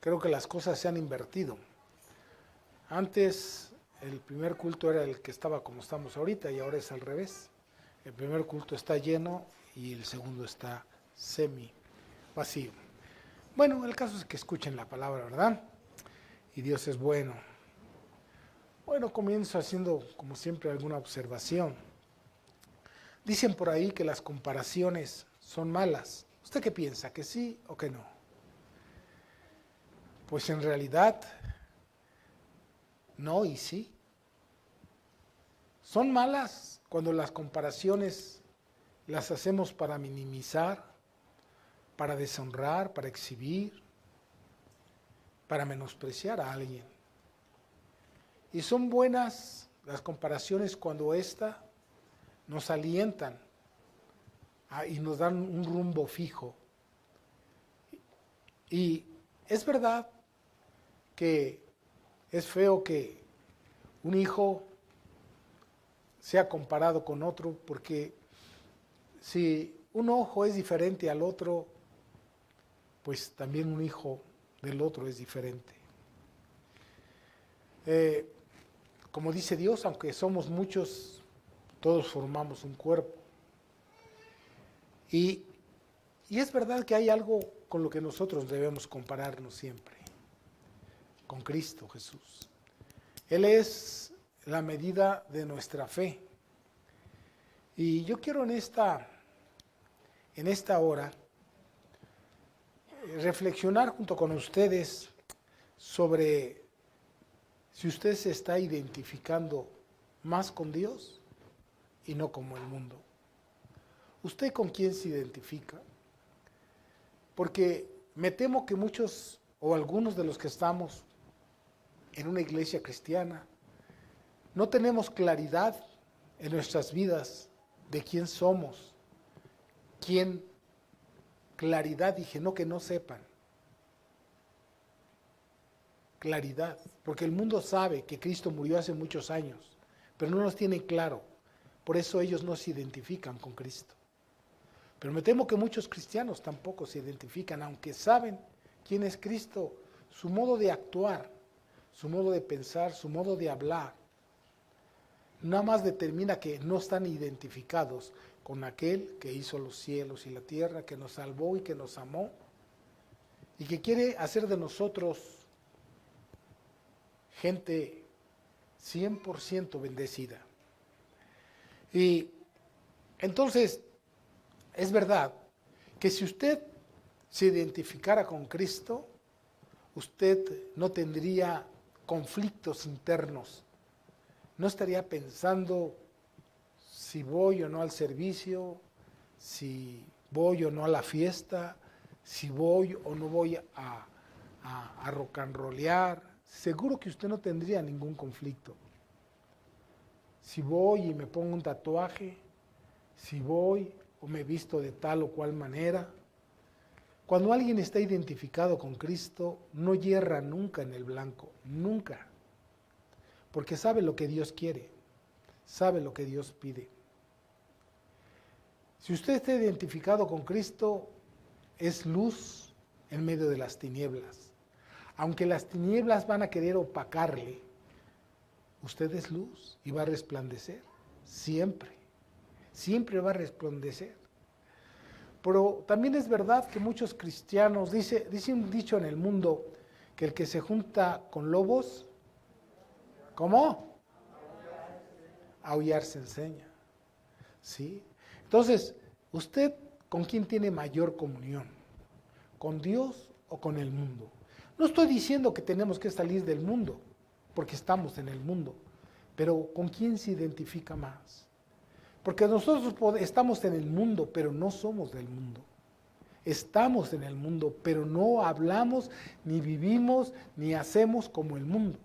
creo que las cosas se han invertido. Antes el primer culto era el que estaba como estamos ahorita y ahora es al revés. El primer culto está lleno y el segundo está semi vacío. Bueno, el caso es que escuchen la palabra, ¿verdad? Y Dios es bueno. Bueno, comienzo haciendo como siempre alguna observación. Dicen por ahí que las comparaciones son malas. ¿Usted qué piensa? ¿Que sí o que no? Pues en realidad, no y sí. Son malas cuando las comparaciones las hacemos para minimizar, para deshonrar, para exhibir, para menospreciar a alguien. Y son buenas las comparaciones cuando ésta nos alientan y nos dan un rumbo fijo. Y es verdad que es feo que un hijo sea comparado con otro, porque si un ojo es diferente al otro, pues también un hijo del otro es diferente. Como dice Dios, aunque somos muchos, todos formamos un cuerpo. Y es verdad que hay algo con lo que nosotros debemos compararnos siempre, con Cristo Jesús. Él es la medida de nuestra fe. Y yo quiero en esta hora reflexionar junto con ustedes sobre si usted se está identificando más con Dios y no como el mundo. ¿Usted con quién se identifica? Porque me temo que muchos o algunos de los que estamos en una iglesia cristiana no tenemos claridad en nuestras vidas de quién somos, claridad, dije, no que no sepan, claridad, porque el mundo sabe que Cristo murió hace muchos años, pero no nos tiene claro, por eso ellos no se identifican con Cristo. Pero me temo que muchos cristianos tampoco se identifican, aunque saben quién es Cristo, su modo de actuar, su modo de pensar, su modo de hablar, nada más determina que no están identificados con aquel que hizo los cielos y la tierra, que nos salvó y que nos amó, y que quiere hacer de nosotros gente 100% bendecida. Y entonces, es verdad que si usted se identificara con Cristo, usted no tendría conflictos internos, no estaría pensando si voy o no al servicio, si voy o no a la fiesta, si voy o no voy a rock and rollear. Seguro que usted no tendría ningún conflicto. Si voy y me pongo un tatuaje, si voy o me visto de tal o cual manera. Cuando alguien está identificado con Cristo, no yerra nunca en el blanco, nunca. Porque sabe lo que Dios quiere, sabe lo que Dios pide. Si usted está identificado con Cristo, es luz en medio de las tinieblas. Aunque las tinieblas van a querer opacarle, usted es luz y va a resplandecer, siempre. Siempre va a resplandecer. Pero también es verdad que muchos cristianos, dice un dicho en el mundo, que el que se junta con lobos, ¿cómo? Aullar se enseña. ¿Sí? Entonces, ¿usted con quién tiene mayor comunión? ¿Con Dios o con el mundo? No estoy diciendo que tenemos que salir del mundo, porque estamos en el mundo, pero ¿con quién se identifica más? Porque nosotros estamos en el mundo, pero no somos del mundo. Estamos en el mundo, pero no hablamos, ni vivimos, ni hacemos como el mundo.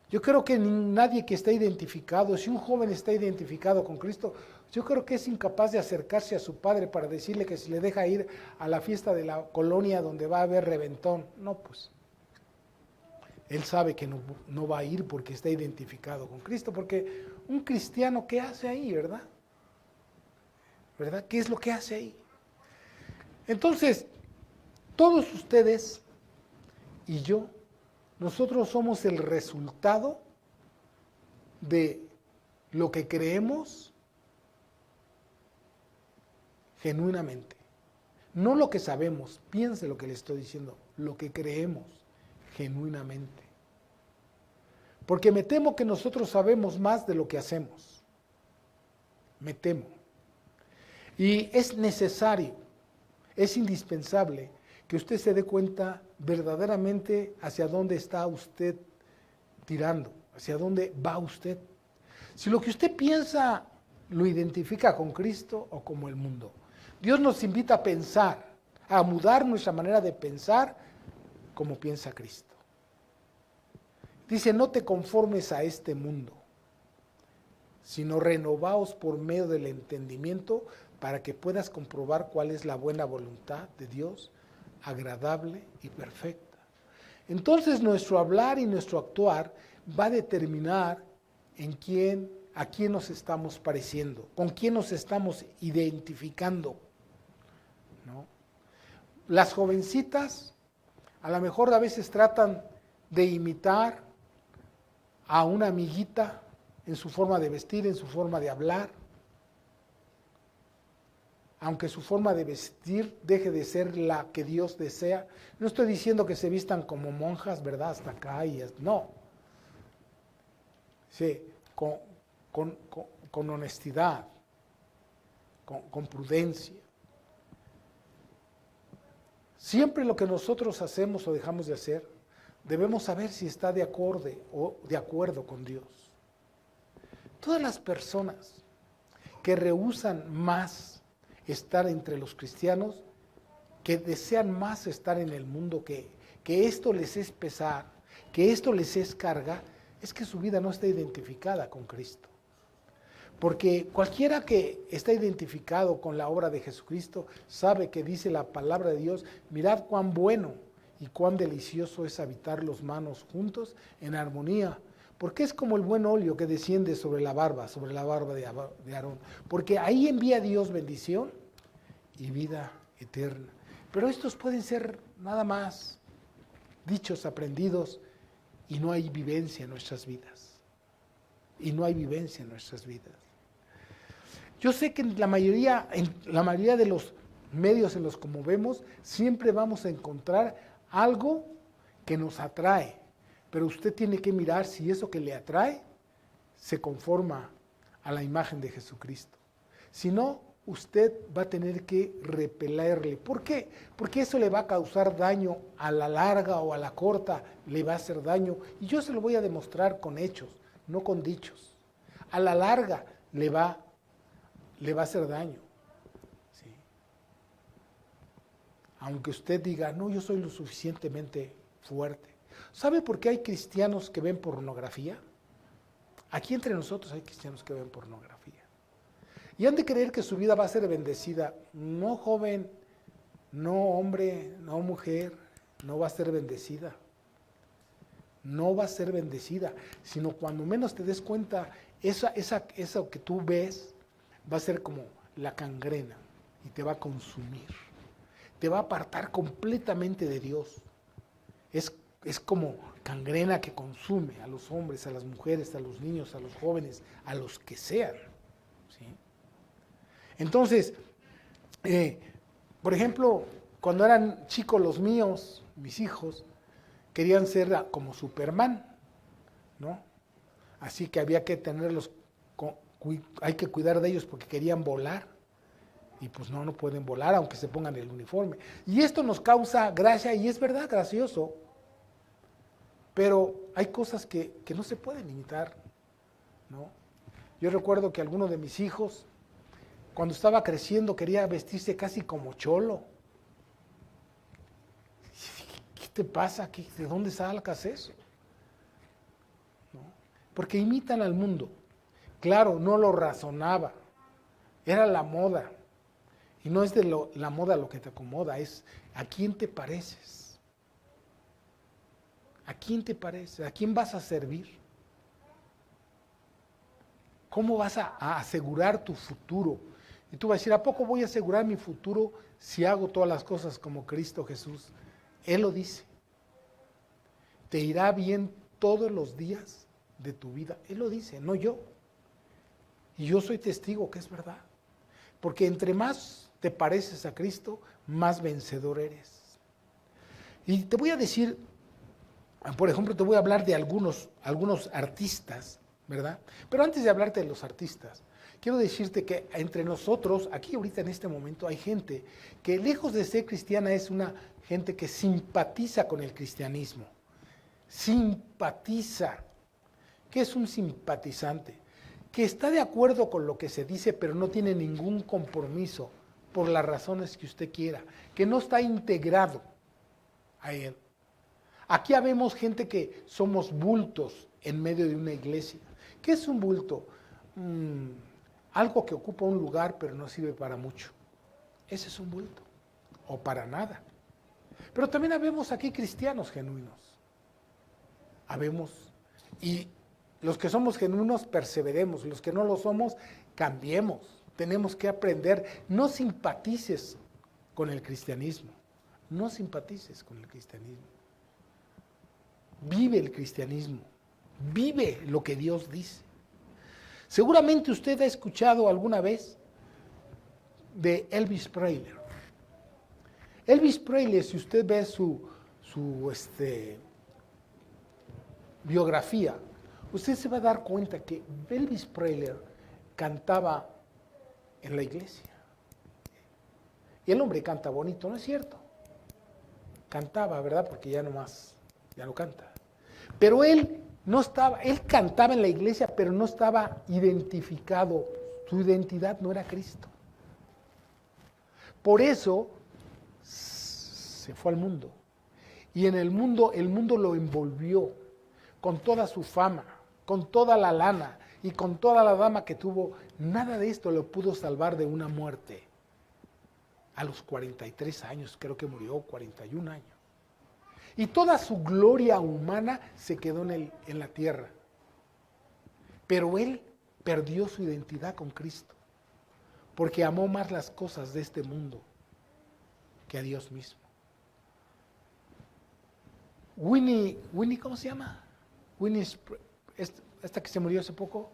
Yo creo que nadie que esté identificado, si un joven está identificado con Cristo, yo creo que es incapaz de acercarse a su padre para decirle que si le deja ir a la fiesta de la colonia donde va a haber reventón. No, pues. Él sabe que no va a ir porque está identificado con Cristo, porque un cristiano, ¿qué hace ahí, verdad? ¿Verdad? ¿Qué es lo que hace ahí? Entonces, Todos ustedes y yo, nosotros somos el resultado de lo que creemos genuinamente. No lo que sabemos, piense lo que le estoy diciendo, lo que creemos genuinamente. Porque me temo que nosotros sabemos más de lo que hacemos. Me temo. Y es necesario, es indispensable que usted se dé cuenta verdaderamente hacia dónde está usted tirando, hacia dónde va usted. Si lo que usted piensa lo identifica con Cristo o como el mundo. Dios nos invita a pensar, a mudar nuestra manera de pensar como piensa Cristo. Dice, no te conformes a este mundo, sino renovaos por medio del entendimiento para que puedas comprobar cuál es la buena voluntad de Dios, agradable y perfecta. Entonces nuestro hablar y nuestro actuar va a determinar a quién nos estamos pareciendo, con quién nos estamos identificando, ¿no? Las jovencitas a lo mejor a veces tratan de imitar a una amiguita en su forma de vestir, en su forma de hablar, aunque su forma de vestir deje de ser la que Dios desea. No estoy diciendo que se vistan como monjas, ¿verdad? Hasta acá no. Sí, con honestidad, con prudencia. Siempre lo que nosotros hacemos o dejamos de hacer, debemos saber si está de acuerdo con Dios. Todas las personas que rehúsan más estar entre los cristianos, que desean más estar en el mundo, que esto les es pesar, que esto les es carga, es que su vida no está identificada con Cristo. Porque cualquiera que está identificado con la obra de Jesucristo sabe que dice la palabra de Dios, mirad cuán bueno y cuán delicioso es habitar los manos juntos en armonía, porque es como el buen óleo que desciende sobre la barba de Aarón, porque ahí envía Dios bendición y vida eterna. Pero estos pueden ser nada más dichos, aprendidos, y no hay vivencia en nuestras vidas. Y no hay vivencia en nuestras vidas. Yo sé que en la mayoría de los medios en los que movemos, siempre vamos a encontrar algo que nos atrae, pero usted tiene que mirar si eso que le atrae se conforma a la imagen de Jesucristo. Si no, usted va a tener que repelerle. ¿Por qué? Porque eso le va a causar daño a la larga o a la corta, le va a hacer daño. Y yo se lo voy a demostrar con hechos, no con dichos. A la larga le va a hacer daño. ¿Sí? Aunque usted diga, no, yo soy lo suficientemente fuerte. ¿Sabe por qué hay cristianos que ven pornografía? Aquí entre nosotros hay cristianos que ven pornografía. Y han de creer que su vida va a ser bendecida. No, joven, no, hombre, no, mujer, no va a ser bendecida. No va a ser bendecida, sino cuando menos te des cuenta, eso que tú ves va a ser como la gangrena y te va a consumir. Te va a apartar completamente de Dios. Es como gangrena que consume a los hombres, a las mujeres, a los niños, a los jóvenes, a los que sean. ¿Sí? Entonces, por ejemplo, cuando eran chicos los míos, mis hijos, querían ser como Superman, ¿no? Así que había que tenerlos, hay que cuidar de ellos porque querían volar. Y pues no pueden volar aunque se pongan el uniforme. Y esto nos causa gracia y es verdad, gracioso. Pero hay cosas que no se pueden imitar, ¿no? Yo recuerdo que alguno de mis hijos, cuando estaba creciendo, quería vestirse casi como cholo. ¿Qué te pasa? ¿De dónde sacas eso? ¿No? Porque imitan al mundo. Claro, no lo razonaba. Era la moda. Y no es la moda lo que te acomoda, es a quién te pareces. ¿A quién te pareces? ¿A quién vas a servir? ¿Cómo vas a asegurar tu futuro? Y tú vas a decir, ¿a poco voy a asegurar mi futuro si hago todas las cosas como Cristo Jesús? Él lo dice. Te irá bien todos los días de tu vida. Él lo dice, no yo. Y yo soy testigo que es verdad. Porque entre más te pareces a Cristo, más vencedor eres. Y te voy a decir, por ejemplo, te voy a hablar de algunos artistas, ¿verdad? Pero antes de hablarte de los artistas, quiero decirte que entre nosotros, aquí ahorita en este momento, hay gente que lejos de ser cristiana es una gente que simpatiza con el cristianismo. Simpatiza. ¿Qué es un simpatizante? Que está de acuerdo con lo que se dice, pero no tiene ningún compromiso por las razones que usted quiera, que no está integrado a él. Aquí habemos gente que somos bultos en medio de una iglesia. ¿Qué es un bulto? Algo que ocupa un lugar pero no sirve para mucho. Ese es un bulto, o para nada. Pero también habemos aquí cristianos genuinos. Habemos, y los que somos genuinos perseveremos, los que no lo somos cambiemos. Tenemos que aprender, no simpatices con el cristianismo, no simpatices con el cristianismo. Vive el cristianismo, vive lo que Dios dice. Seguramente usted ha escuchado alguna vez de Elvis Presley. Elvis Presley, si usted ve su biografía, usted se va a dar cuenta que Elvis Presley cantaba en la iglesia. Y el hombre canta bonito, ¿no es cierto? Cantaba, ¿verdad? Porque ya no canta. Pero él cantaba en la iglesia, pero no estaba identificado. Su identidad no era Cristo. Por eso se fue al mundo. Y en el mundo lo envolvió con toda su fama, con toda la lana y con toda la dama que tuvo. Nada de esto lo pudo salvar de una muerte. A los 43 años, creo que murió, 41 años. Y toda su gloria humana se quedó en la tierra. Pero él perdió su identidad con Cristo, porque amó más las cosas de este mundo que a Dios mismo. Winnie, ¿cómo se llama? Winnie, esta que se murió hace poco.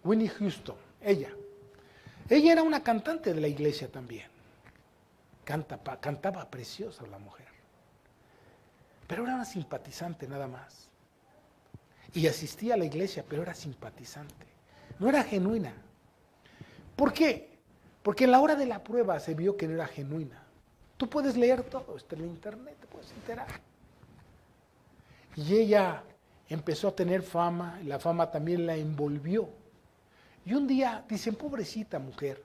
Winnie Houston, ella. Ella era una cantante de la iglesia también. Cantaba preciosa la mujer. Pero era una simpatizante nada más. Y asistía a la iglesia, pero era simpatizante. No era genuina. ¿Por qué? Porque en la hora de la prueba se vio que no era genuina. Tú puedes leer todo, está en el internet, te puedes enterar. Y ella empezó a tener fama, y la fama también la envolvió. Y un día dicen, pobrecita mujer.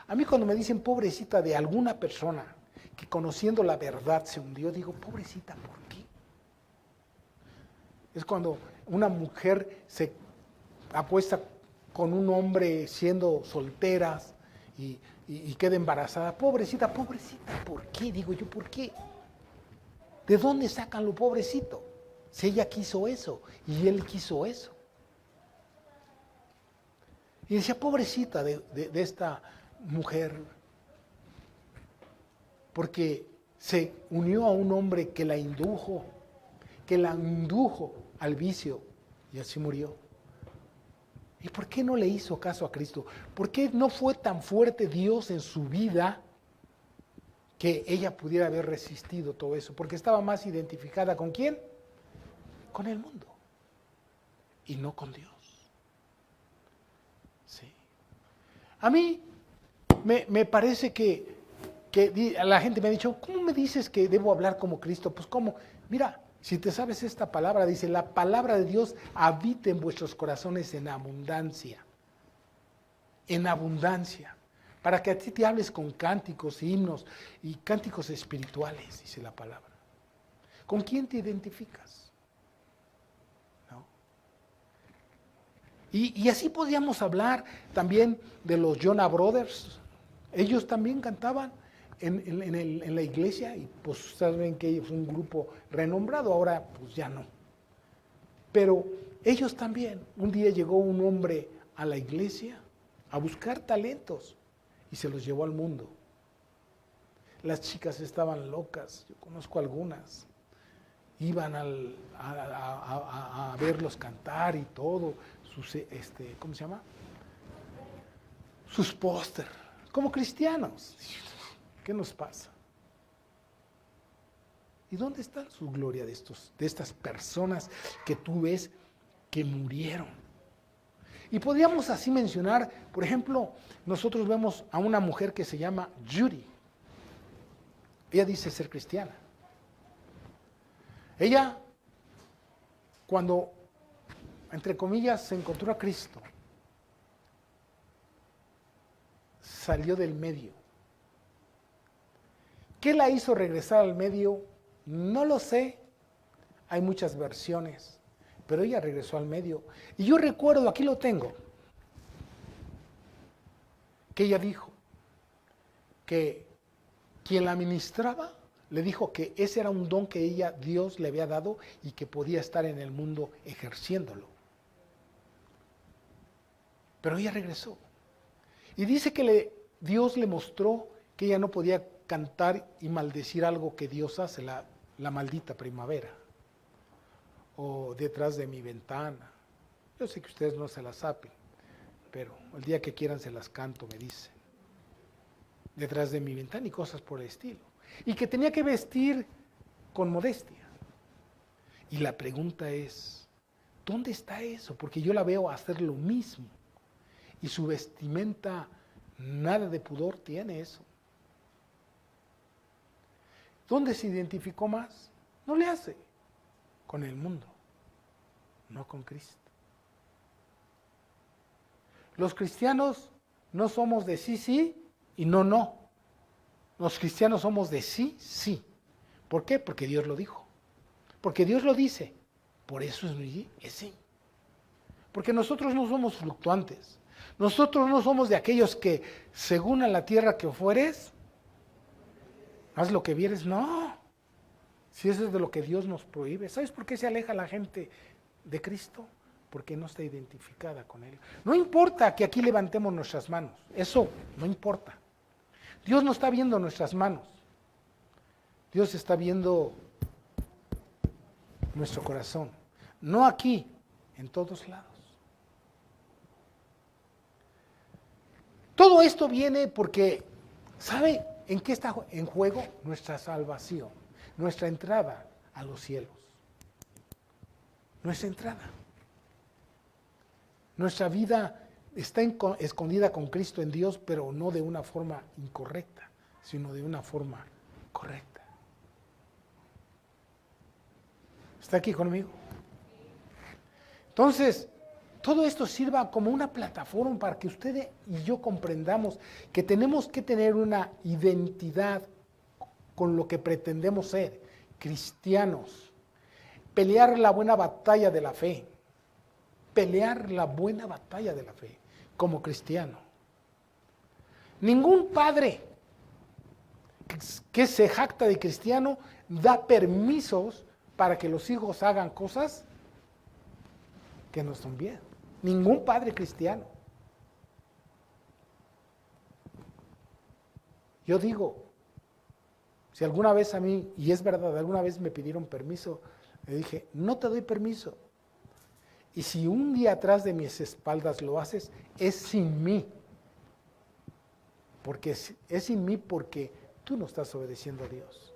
A mí cuando me dicen pobrecita de alguna persona que conociendo la verdad se hundió, digo, pobrecita, ¿por qué? Es cuando una mujer se acuesta con un hombre siendo solteras y queda embarazada. Pobrecita, ¿por qué? Digo yo, ¿por qué? ¿De dónde sacan lo pobrecito? Si ella quiso eso y él quiso eso. Y decía, pobrecita de esta mujer, porque se unió a un hombre que la indujo al vicio y así murió. ¿Y por qué no le hizo caso a Cristo? ¿Por qué no fue tan fuerte Dios en su vida que ella pudiera haber resistido todo eso? Porque estaba más identificada ¿con quién? Con el mundo y no con Dios. Sí. A mí me parece que la gente me ha dicho, ¿cómo me dices que debo hablar como Cristo? Pues ¿cómo? Mira, si te sabes esta palabra, dice, la palabra de Dios habita en vuestros corazones en abundancia. En abundancia. Para que a ti te hables con cánticos, himnos y cánticos espirituales, dice la palabra. ¿Con quién te identificas? ¿No? Y así podíamos hablar también de los Jonas Brothers. Ellos también cantaban en la iglesia y pues saben que fue un grupo renombrado, ahora pues ya no. Pero ellos también, un día llegó un hombre a la iglesia a buscar talentos y se los llevó al mundo. Las chicas estaban locas, yo conozco algunas. Iban a verlos cantar y todo, sus, ¿cómo se llama? Sus póster, como cristianos. ¿Qué nos pasa? ¿Y dónde está su gloria de estas personas que tú ves que murieron? Y podríamos así mencionar, por ejemplo, nosotros vemos a una mujer que se llama Judy. Ella dice ser cristiana. Ella, cuando, entre comillas, se encontró a Cristo, salió del medio. ¿Qué la hizo regresar al medio? No lo sé. Hay muchas versiones, pero ella regresó al medio. Y yo recuerdo, aquí lo tengo, que ella dijo que quien la ministraba le dijo que ese era un don que Dios le había dado y que podía estar en el mundo ejerciéndolo. Pero ella regresó. Y dice que Dios le mostró que ella no podía cantar y maldecir algo que Dios hace, la maldita primavera. O detrás de mi ventana. Yo sé que ustedes no se las saben, pero el día que quieran se las canto, me dice. Detrás de mi ventana y cosas por el estilo. Y que tenía que vestir con modestia. Y la pregunta es, ¿dónde está eso? Porque yo la veo hacer lo mismo. Y su vestimenta, nada de pudor tiene eso. ¿Dónde se identificó más? No le hace. Con el mundo, no con Cristo. Los cristianos no somos de sí, sí y no, no. Los cristianos somos de sí, sí. ¿Por qué? Porque Dios lo dijo. Porque Dios lo dice. Por eso es sí. Porque nosotros no somos fluctuantes. Nosotros no somos de aquellos que, según a la tierra que fueres, haz lo que vieres. No. Si eso es de lo que Dios nos prohíbe. ¿Sabes por qué se aleja la gente de Cristo? Porque no está identificada con Él. No importa que aquí levantemos nuestras manos. Eso no importa. Dios no está viendo nuestras manos. Dios está viendo nuestro corazón. No aquí, en todos lados. Todo esto viene porque, ¿sabe en qué está en juego? Nuestra salvación, nuestra entrada a los cielos. Nuestra entrada. Nuestra vida está escondida con Cristo en Dios, pero no de una forma incorrecta, sino de una forma correcta. ¿Está aquí conmigo? Entonces, todo esto sirva como una plataforma para que usted y yo comprendamos que tenemos que tener una identidad con lo que pretendemos ser, cristianos, pelear la buena batalla de la fe, pelear la buena batalla de la fe como cristiano. Ningún padre que se jacta de cristiano da permisos para que los hijos hagan cosas que no son bien. Ningún padre cristiano. Yo digo, si alguna vez a mí, y es verdad, alguna vez me pidieron permiso, le dije, no te doy permiso. Y si un día atrás de mis espaldas lo haces, es sin mí. Porque es sin mí porque tú no estás obedeciendo a Dios.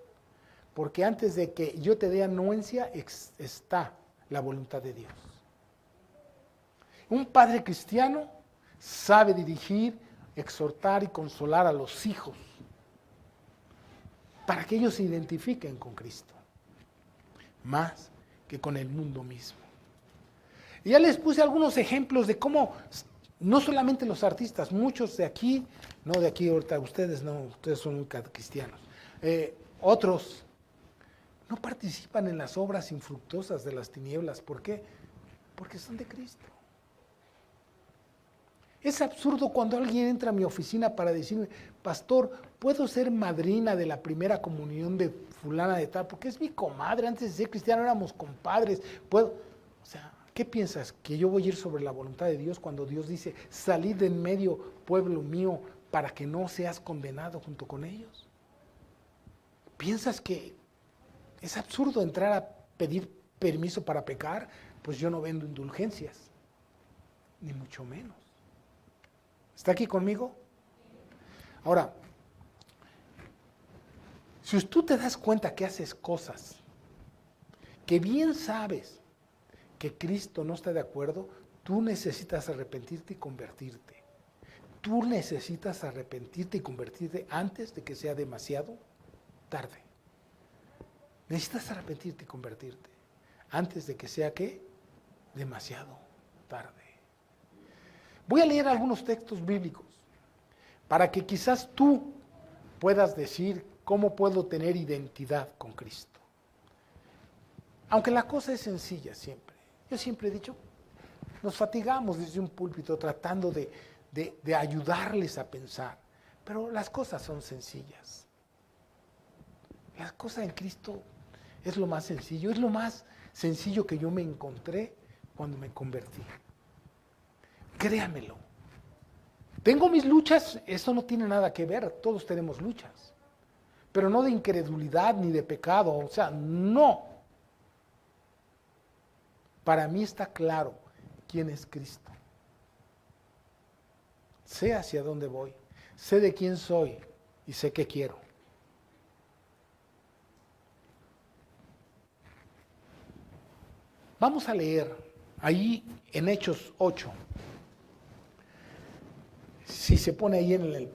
Porque antes de que yo te dé anuencia, está la voluntad de Dios. Un padre cristiano sabe dirigir, exhortar y consolar a los hijos para que ellos se identifiquen con Cristo, más que con el mundo mismo. Y ya les puse algunos ejemplos de cómo, no solamente los artistas, muchos de aquí, no de aquí ahorita, ustedes no, ustedes son cristianos, otros no participan en las obras infructuosas de las tinieblas. ¿Por qué? Porque son de Cristo. Es absurdo cuando alguien entra a mi oficina para decirme, pastor, ¿puedo ser madrina de la primera comunión de fulana de tal? Porque es mi comadre, antes de ser cristiano éramos compadres. ¿Puedo? O sea, ¿Qué piensas? ¿Que yo voy a ir sobre la voluntad de Dios cuando Dios dice, salid de en medio, pueblo mío, para que no seas condenado junto con ellos? ¿Piensas que es absurdo entrar a pedir permiso para pecar? Pues yo no vendo indulgencias, ni mucho menos. ¿Está aquí conmigo? Ahora, si tú te das cuenta que haces cosas que bien sabes que Cristo no está de acuerdo, tú necesitas arrepentirte y convertirte. Tú necesitas arrepentirte y convertirte antes de que sea demasiado tarde. Necesitas arrepentirte y convertirte antes de que sea, ¿qué? Demasiado tarde. Voy a leer algunos textos bíblicos para que quizás tú puedas decir cómo puedo tener identidad con Cristo. Aunque la cosa es sencilla siempre. Yo siempre he dicho, nos fatigamos desde un púlpito tratando de ayudarles a pensar, pero las cosas son sencillas. Las cosas en Cristo es lo más sencillo, es lo más sencillo que yo me encontré cuando me convertí. Créamelo. Tengo mis luchas, eso no tiene nada que ver, todos tenemos luchas, pero no de incredulidad ni de pecado, o sea, no. Para mí está claro quién es Cristo. Sé hacia dónde voy, sé de quién soy y sé qué quiero. Vamos a leer ahí en Hechos 8. Si se pone ahí en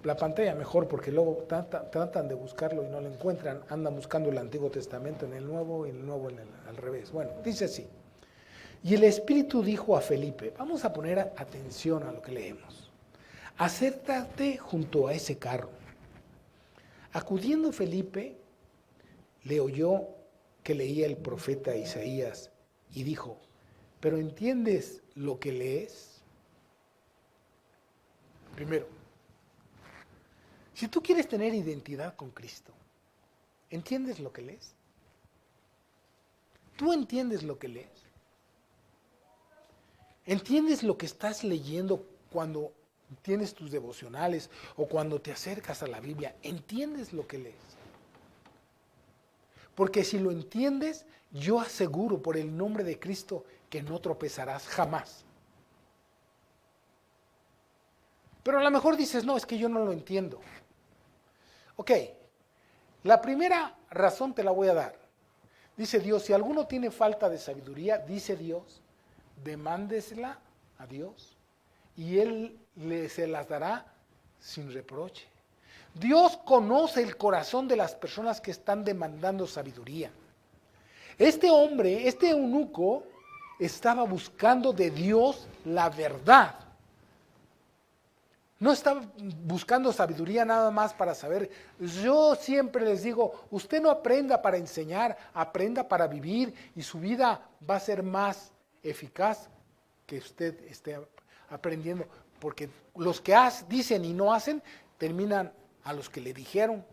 la pantalla mejor, porque luego tratan de buscarlo y no lo encuentran, andan buscando el Antiguo Testamento en el Nuevo y el Nuevo al revés. Bueno, dice así. Y el Espíritu dijo a Felipe, vamos a poner atención a lo que leemos. Acércate junto a ese carro. Acudiendo Felipe, le oyó que leía el profeta Isaías y dijo, ¿pero entiendes lo que lees? Primero, si tú quieres tener identidad con Cristo, ¿entiendes lo que lees? ¿Tú entiendes lo que lees? ¿Entiendes lo que estás leyendo cuando tienes tus devocionales o cuando te acercas a la Biblia? ¿Entiendes lo que lees? Porque si lo entiendes, yo aseguro por el nombre de Cristo que no tropezarás jamás. Pero a lo mejor dices, no, es que yo no lo entiendo. Ok, la primera razón te la voy a dar. Dice Dios, si alguno tiene falta de sabiduría, dice Dios, demándesela a Dios y Él se las dará sin reproche. Dios conoce el corazón de las personas que están demandando sabiduría. Este hombre, este eunuco, estaba buscando de Dios la verdad. No estaba buscando sabiduría nada más para saber. Yo siempre les digo, usted no aprenda para enseñar, aprenda para vivir y su vida va a ser más eficaz que usted esté aprendiendo. Porque los que dicen y no hacen, terminan a los que le dijeron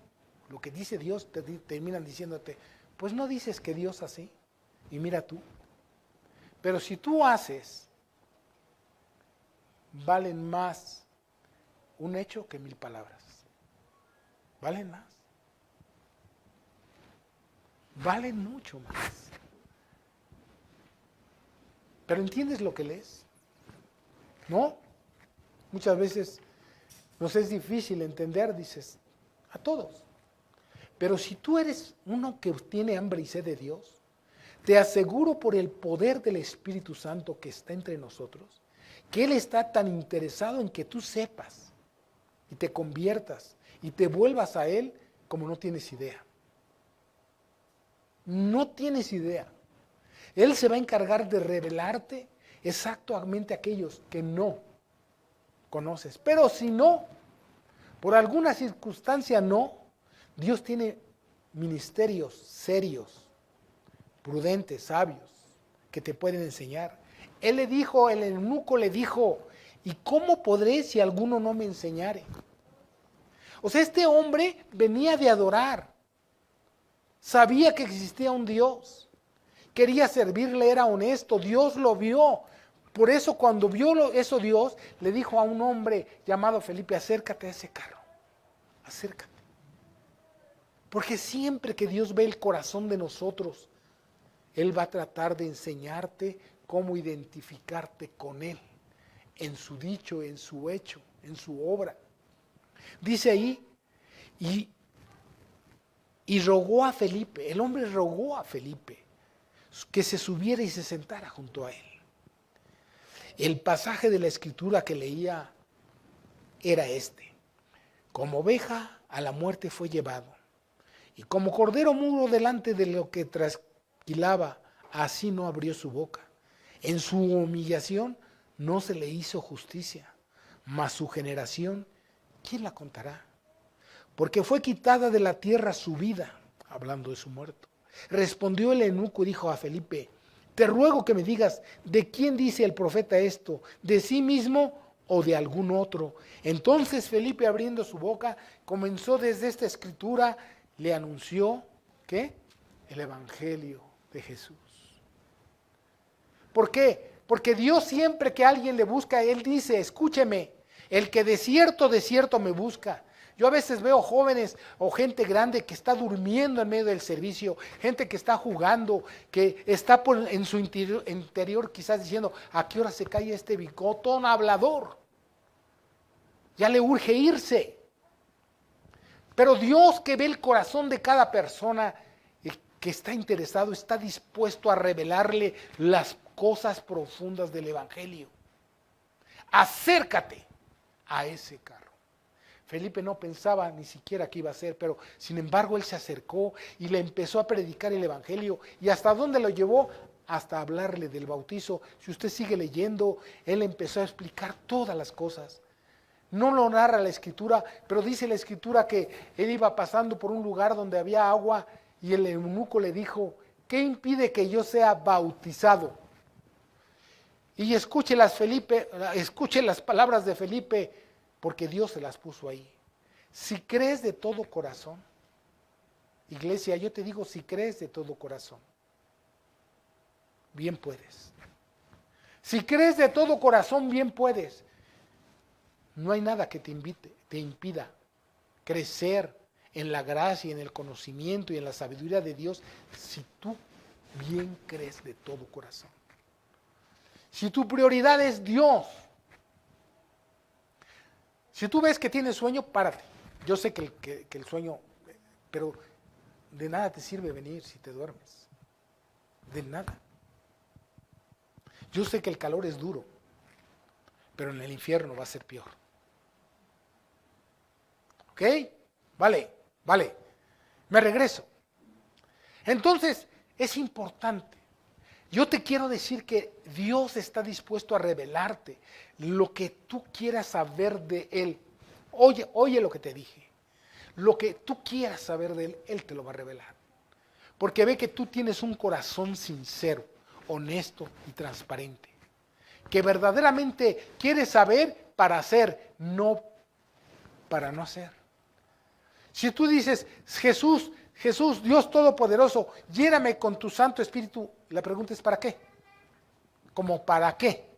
lo que dice Dios, terminan diciéndote, pues no dices que Dios así, y mira tú. Pero si tú haces, valen más un hecho que 1000 palabras. Valen más. Valen mucho más. Pero ¿entiendes lo que lees? ¿No? Muchas veces nos es difícil entender, dices, a todos. Pero si tú eres uno que tiene hambre y sed de Dios, te aseguro por el poder del Espíritu Santo que está entre nosotros, que Él está tan interesado en que tú sepas y te conviertas y te vuelvas a Él como no tienes idea. No tienes idea. Él se va a encargar de revelarte exactamente aquellos que no conoces. Pero si no, por alguna circunstancia no, Dios tiene ministerios serios, prudentes, sabios, que te pueden enseñar. Él le dijo, el eunuco le dijo, ¿y cómo podré si alguno no me enseñare? O sea, este hombre venía de adorar. Sabía que existía un Dios, quería servirle, era honesto, Dios lo vio. Por eso cuando vio eso Dios, le dijo a un hombre llamado Felipe, acércate a ese carro, acércate. Porque siempre que Dios ve el corazón de nosotros, Él va a tratar de enseñarte cómo identificarte con Él, en su dicho, en su hecho, en su obra. Dice ahí, y rogó a Felipe, el hombre rogó a Felipe que se subiera y se sentara junto a él. El pasaje de la escritura que leía era este: como oveja a la muerte fue llevado, y como cordero mudo delante de lo que trasquilaba, así no abrió su boca. En su humillación no se le hizo justicia, mas su generación, ¿quién la contará? Porque fue quitada de la tierra su vida, hablando de su muerto. Respondió el eunuco y dijo a Felipe, te ruego que me digas, ¿de quién dice el profeta esto? ¿De sí mismo o de algún otro? Entonces Felipe, abriendo su boca, comenzó desde esta escritura, le anunció, ¿qué? El evangelio de Jesús. ¿Por qué? Porque Dios siempre que alguien le busca, Él dice, escúcheme, el que de cierto me busca. Yo a veces veo jóvenes o gente grande que está durmiendo en medio del servicio, gente que está jugando, que está en su interior quizás diciendo, ¿a qué hora se cae este bigotón hablador? Ya le urge irse. Pero Dios, que ve el corazón de cada persona que está interesado, está dispuesto a revelarle las cosas profundas del evangelio. Acércate a ese carro. Felipe no pensaba ni siquiera qué iba a hacer, pero sin embargo él se acercó y le empezó a predicar el evangelio. ¿Y hasta dónde lo llevó? Hasta hablarle del bautizo. Si usted sigue leyendo, él empezó a explicar todas las cosas. No lo narra la escritura, pero dice la escritura que él iba pasando por un lugar donde había agua y el eunuco le dijo, ¿qué impide que yo sea bautizado? Y escuche las palabras de Felipe, porque Dios se las puso ahí. Si crees de todo corazón, iglesia, yo te digo, si crees de todo corazón, bien puedes. Si crees de todo corazón, bien puedes. No hay nada que te impida crecer en la gracia, en el conocimiento y en la sabiduría de Dios, si tú bien crees de todo corazón. Si tu prioridad es Dios, si tú ves que tienes sueño, párate. Yo sé que el sueño, pero de nada te sirve venir si te duermes. De nada. Yo sé que el calor es duro, pero en el infierno va a ser peor. ¿Ok? Vale. Me regreso. Entonces, es importante. Yo te quiero decir que Dios está dispuesto a revelarte lo que tú quieras saber de Él. Oye lo que te dije. Lo que tú quieras saber de Él, Él te lo va a revelar. Porque ve que tú tienes un corazón sincero, honesto y transparente. Que verdaderamente quieres saber para hacer, no para no hacer. Si tú dices, Jesús, Dios Todopoderoso, lléname con tu Santo Espíritu, la pregunta es ¿para qué? ¿Cómo para qué?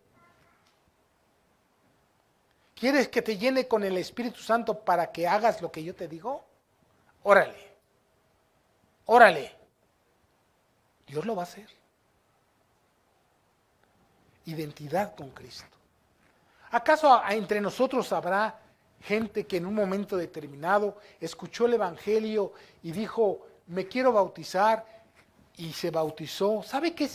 ¿Quieres que te llene con el Espíritu Santo para que hagas lo que yo te digo? Órale. Dios lo va a hacer. Identidad con Cristo. ¿Acaso entre nosotros habrá gente que en un momento determinado escuchó el evangelio y dijo, me quiero bautizar, y se bautizó? ¿Sabe qué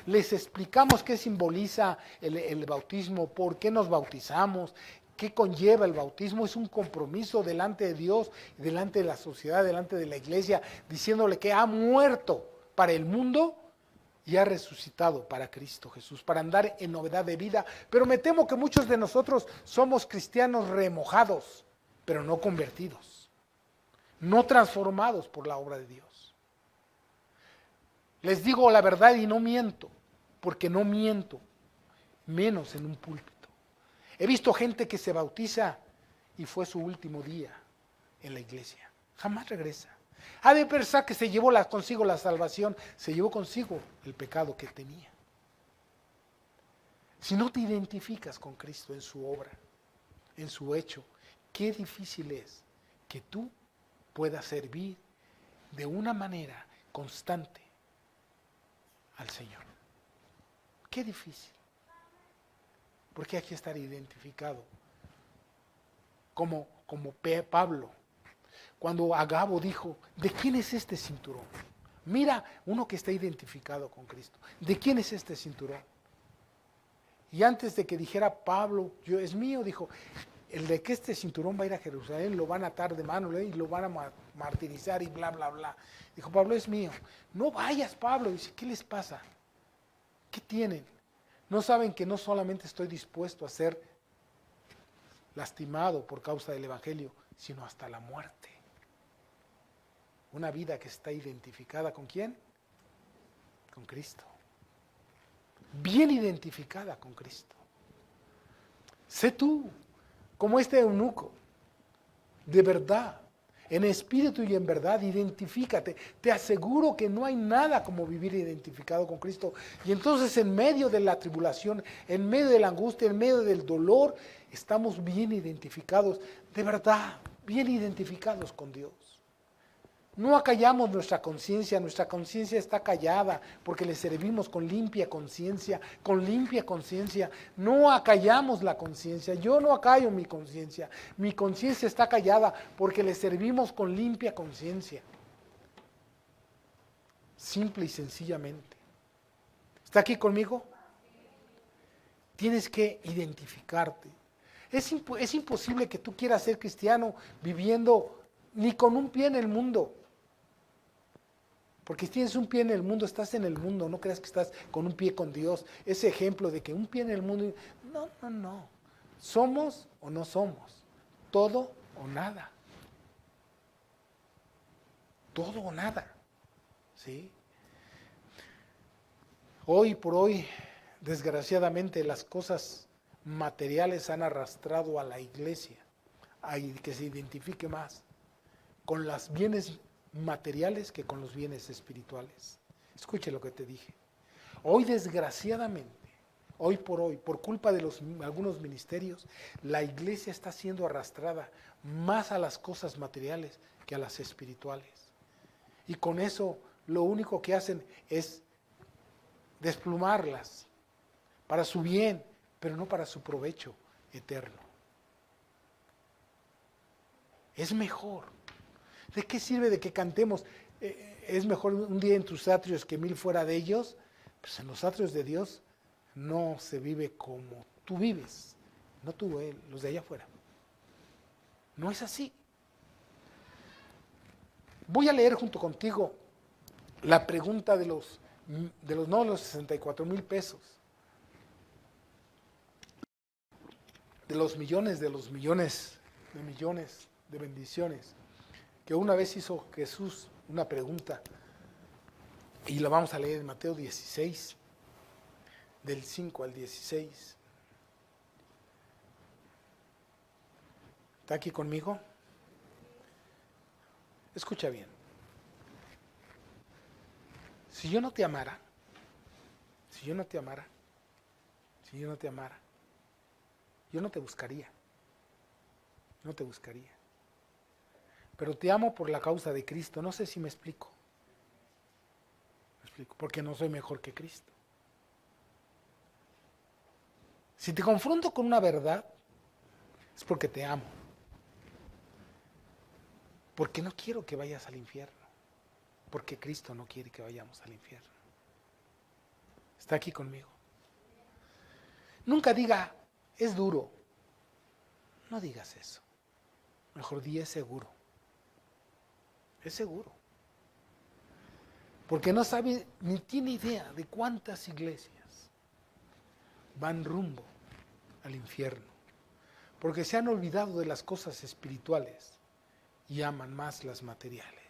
les explicamos qué simboliza el bautismo? ¿Por qué nos bautizamos? ¿Qué conlleva el bautismo? Es un compromiso delante de Dios, delante de la sociedad, delante de la iglesia, diciéndole que ha muerto para el mundo y ha resucitado para Cristo Jesús, para andar en novedad de vida. Pero me temo que muchos de nosotros somos cristianos remojados, pero no convertidos, no transformados por la obra de Dios. Les digo la verdad y no miento, porque no miento, menos en un púlpito. He visto gente que se bautiza y fue su último día en la iglesia. Jamás regresa. Ha de pensar que se llevó consigo la salvación, se llevó consigo el pecado que tenía. Si no te identificas con Cristo en su obra, en su hecho, qué difícil es que tú puedas servir de una manera constante al Señor. Qué difícil. Porque hay que estar identificado como Pablo. Cuando Agabo dijo, ¿de quién es este cinturón? Mira, uno que está identificado con Cristo. ¿De quién es este cinturón? Y antes de que dijera Pablo, es mío, dijo, el de que este cinturón va a ir a Jerusalén, lo van a atar de mano y lo van a martirizar y bla, bla, bla. Dijo, Pablo, es mío. No vayas, Pablo. Dice, ¿qué les pasa? ¿Qué tienen? ¿No saben que no solamente estoy dispuesto a ser lastimado por causa del Evangelio, sino hasta la muerte? Una vida que está identificada ¿con quién? Con Cristo. Bien identificada con Cristo. Sé tú, como este eunuco, de verdad, en espíritu y en verdad, identifícate. Te aseguro que no hay nada como vivir identificado con Cristo. Y entonces en medio de la tribulación, en medio de la angustia, en medio del dolor, estamos bien identificados, de verdad, bien identificados con Dios. No acallamos nuestra conciencia está callada porque le servimos con limpia conciencia, No acallamos la conciencia, yo no acallo mi conciencia está callada porque le servimos con limpia conciencia. Simple y sencillamente. ¿Está aquí conmigo? Tienes que identificarte. Es imposible que tú quieras ser cristiano viviendo ni con un pie en el mundo. Porque si tienes un pie en el mundo, estás en el mundo, no creas que estás con un pie con Dios. Ese ejemplo de que un pie en el mundo, no. Somos o no somos, todo o nada. Todo o nada. ¿Sí? Hoy por hoy, desgraciadamente, las cosas materiales han arrastrado a la iglesia a que se identifique más con los bienes materiales que con los bienes espirituales. Escuche lo que te dije. Hoy desgraciadamente, hoy, por culpa de algunos ministerios, la iglesia está siendo arrastrada más a las cosas materiales que a las espirituales. Y con eso lo único que hacen es desplumarlas para su bien, pero no para su provecho eterno. Es mejor. ¿De qué sirve de que cantemos? Es mejor un día en tus atrios que 1000 fuera de ellos. Pues en los atrios de Dios no se vive como tú vives. No tú, los de allá afuera. No es así. Voy a leer junto contigo la pregunta de los 64,000 pesos. De los millones de bendiciones. Que una vez hizo Jesús una pregunta, y la vamos a leer en Mateo 16, del 5 al 16. ¿Está aquí conmigo? Escucha bien. Si yo no te amara, yo no te buscaría. Pero te amo por la causa de Cristo. No sé si me explico. Porque no soy mejor que Cristo. Si te confronto con una verdad, es porque te amo. Porque no quiero que vayas al infierno. Porque Cristo no quiere que vayamos al infierno. ¿Está aquí conmigo? Nunca diga, es duro. No digas eso. Mejor di, es seguro. Es seguro. Porque no sabe ni tiene idea de cuántas iglesias van rumbo al infierno. Porque se han olvidado de las cosas espirituales y aman más las materiales.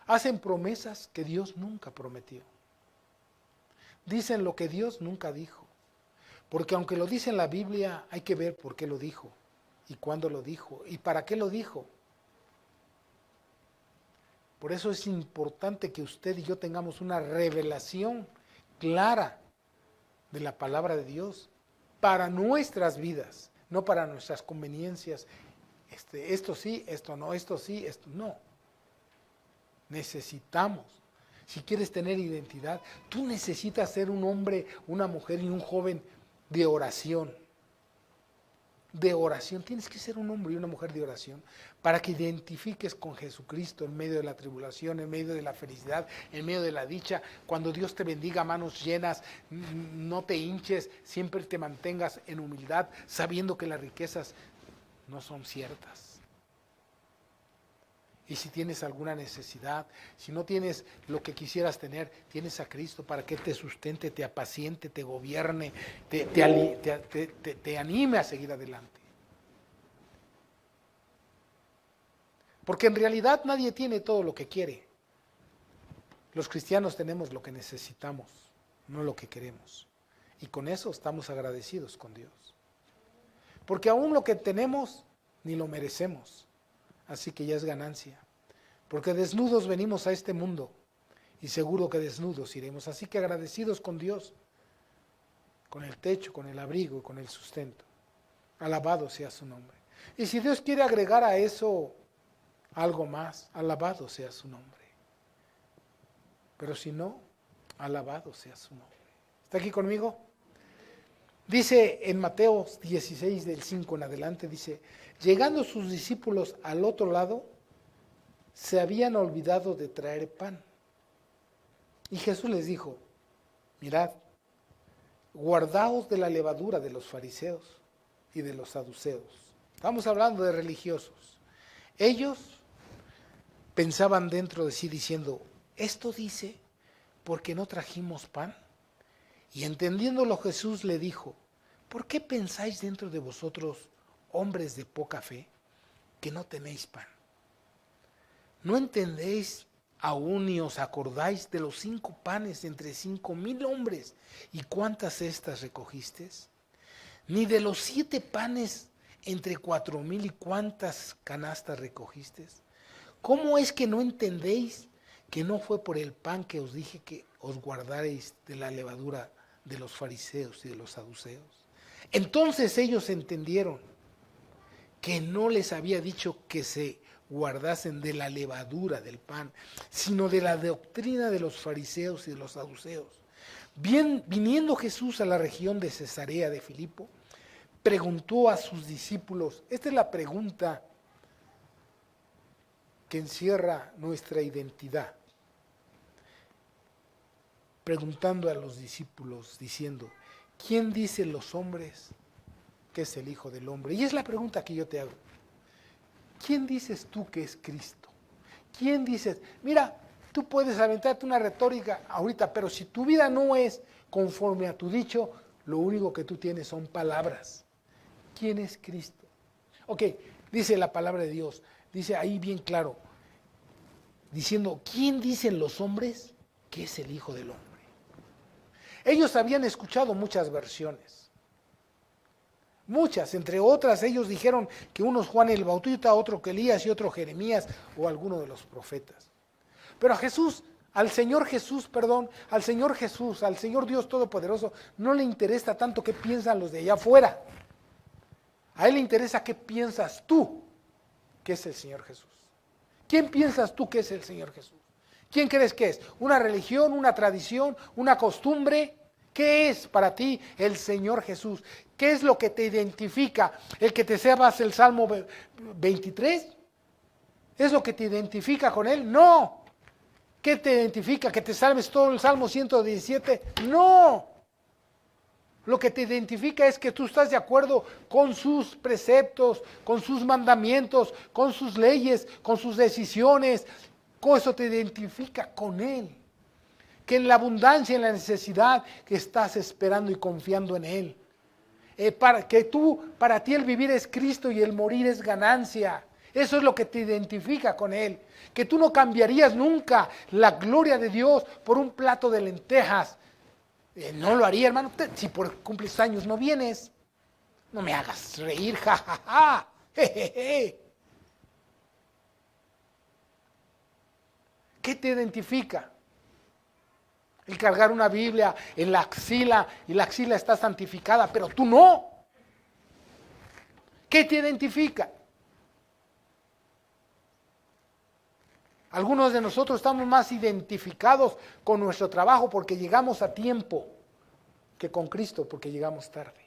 Hacen promesas que Dios nunca prometió. Dicen lo que Dios nunca dijo. Porque aunque lo dice en la Biblia, hay que ver por qué lo dijo, y cuándo lo dijo, y para qué lo dijo. Por eso es importante que usted y yo tengamos una revelación clara de la palabra de Dios para nuestras vidas, no para nuestras conveniencias. Esto sí, esto no, esto sí, esto no. Necesitamos. Si quieres tener identidad, tú necesitas ser un hombre, una mujer y un joven de oración. De oración. Tienes que ser un hombre y una mujer de oración para que identifiques con Jesucristo en medio de la tribulación, en medio de la felicidad, en medio de la dicha. Cuando Dios te bendiga, manos llenas, no te hinches, siempre te mantengas en humildad, sabiendo que las riquezas no son ciertas. Y si tienes alguna necesidad, si no tienes lo que quisieras tener, tienes a Cristo para que te sustente, te apaciente, te gobierne, te anime a seguir adelante. Porque en realidad nadie tiene todo lo que quiere. Los cristianos tenemos lo que necesitamos, no lo que queremos. Y con eso estamos agradecidos con Dios. Porque aún lo que tenemos ni lo merecemos. Así que ya es ganancia. Porque desnudos venimos a este mundo y seguro que desnudos iremos. Así que agradecidos con Dios, con el techo, con el abrigo y con el sustento. Alabado sea su nombre. Y si Dios quiere agregar a eso algo más, alabado sea su nombre. Pero si no, alabado sea su nombre. ¿Está aquí conmigo? Dice en Mateo 16 del 5 en adelante, dice, llegando sus discípulos al otro lado, se habían olvidado de traer pan. Y Jesús les dijo, mirad, guardaos de la levadura de los fariseos y de los saduceos. Estamos hablando de religiosos. Ellos pensaban dentro de sí diciendo, esto dice, porque no trajimos pan. Y entendiéndolo Jesús le dijo, ¿por qué pensáis dentro de vosotros, hombres de poca fe, que no tenéis pan? ¿No entendéis aún ni os acordáis de los 5 panes entre 5,000 hombres y cuántas cestas recogisteis? Ni de los 7 panes entre 4,000 y cuántas canastas recogisteis. ¿Cómo es que no entendéis que no fue por el pan que os dije que os guardaréis de la levadura de los fariseos y de los saduceos? Entonces ellos entendieron que no les había dicho que se guardasen de la levadura del pan, sino de la doctrina de los fariseos y de los saduceos. Bien, viniendo Jesús a la región de Cesarea de Filipo, preguntó a sus discípulos, esta es la pregunta que encierra nuestra identidad, preguntando a los discípulos, diciendo, ¿quién dicen los hombres que es el Hijo del Hombre? Y es la pregunta que yo te hago. ¿Quién dices tú que es Cristo? ¿Quién dices? Mira, tú puedes aventarte una retórica ahorita, pero si tu vida no es conforme a tu dicho, lo único que tú tienes son palabras. ¿Quién es Cristo? Ok, dice la palabra de Dios, dice ahí bien claro, diciendo, ¿quién dicen los hombres que es el Hijo del Hombre? Ellos habían escuchado muchas versiones. Muchas, entre otras, ellos dijeron que uno es Juan el Bautista, otro que Elías y otro Jeremías o alguno de los profetas. Pero al Señor Jesús, al Señor Dios Todopoderoso, no le interesa tanto qué piensan los de allá afuera. A Él le interesa qué piensas tú que es el Señor Jesús. ¿Quién piensas tú que es el Señor Jesús? ¿Quién crees que es? ¿Una religión, una tradición, una costumbre? ¿Qué es para ti el Señor Jesús? ¿Qué es lo que te identifica? ¿El que te sepas el Salmo 23? ¿Es lo que te identifica con Él? No. ¿Qué te identifica? ¿Que te salves todo el Salmo 117? No. Lo que te identifica es que tú estás de acuerdo con sus preceptos, con sus mandamientos, con sus leyes, con sus decisiones. Con eso te identifica con Él. Que en la abundancia, en la necesidad, que estás esperando y confiando en Él. Para ti el vivir es Cristo y el morir es ganancia. Eso es lo que te identifica con Él. Que tú no cambiarías nunca la gloria de Dios por un plato de lentejas. No lo haría, hermano. Si por cumples años no vienes, no me hagas reír, jajaja. Jejeje. ¿Qué te identifica? El cargar una Biblia en la axila y la axila está santificada, pero tú no. ¿Qué te identifica? Algunos de nosotros estamos más identificados con nuestro trabajo porque llegamos a tiempo que con Cristo porque llegamos tarde.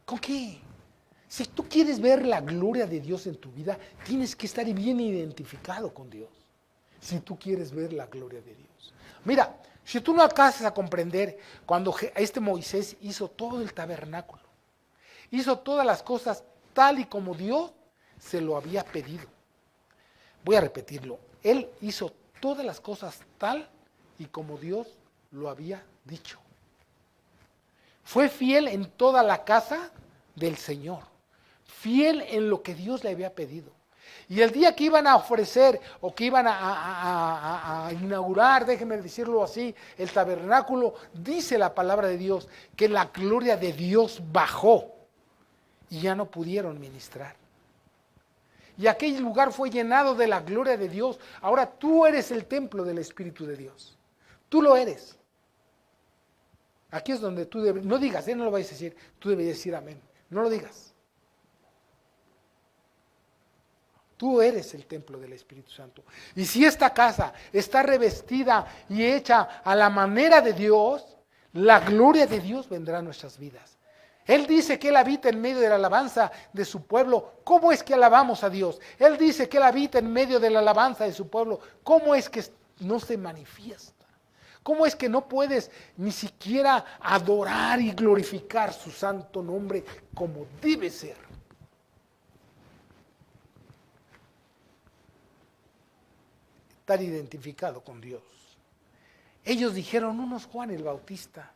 ¿Con qué? Si tú quieres ver la gloria de Dios en tu vida, tienes que estar bien identificado con Dios. Si tú quieres ver la gloria de Dios. Mira, si tú no alcanzas a comprender cuando este Moisés hizo todo el tabernáculo, hizo todas las cosas tal y como Dios se lo había pedido. Voy a repetirlo. Él hizo todas las cosas tal y como Dios lo había dicho. Fue fiel en toda la casa del Señor. Fiel en lo que Dios le había pedido. Y el día que iban a ofrecer o que iban a inaugurar, déjenme decirlo así, el tabernáculo, dice la palabra de Dios que la gloria de Dios bajó y ya no pudieron ministrar. Y aquel lugar fue llenado de la gloria de Dios. Ahora tú eres el templo del Espíritu de Dios. Tú lo eres. Aquí es donde tú debes, no digas, no lo vayas a decir, tú debes decir amén. No lo digas. Tú eres el templo del Espíritu Santo. Y si esta casa está revestida y hecha a la manera de Dios, la gloria de Dios vendrá a nuestras vidas. Él dice que Él habita en medio de la alabanza de su pueblo. ¿Cómo es que alabamos a Dios? Él dice que Él habita en medio de la alabanza de su pueblo. ¿Cómo es que no se manifiesta? ¿Cómo es que no puedes ni siquiera adorar y glorificar su santo nombre como debe ser? Estar identificado con Dios. Ellos dijeron, unos Juan el Bautista,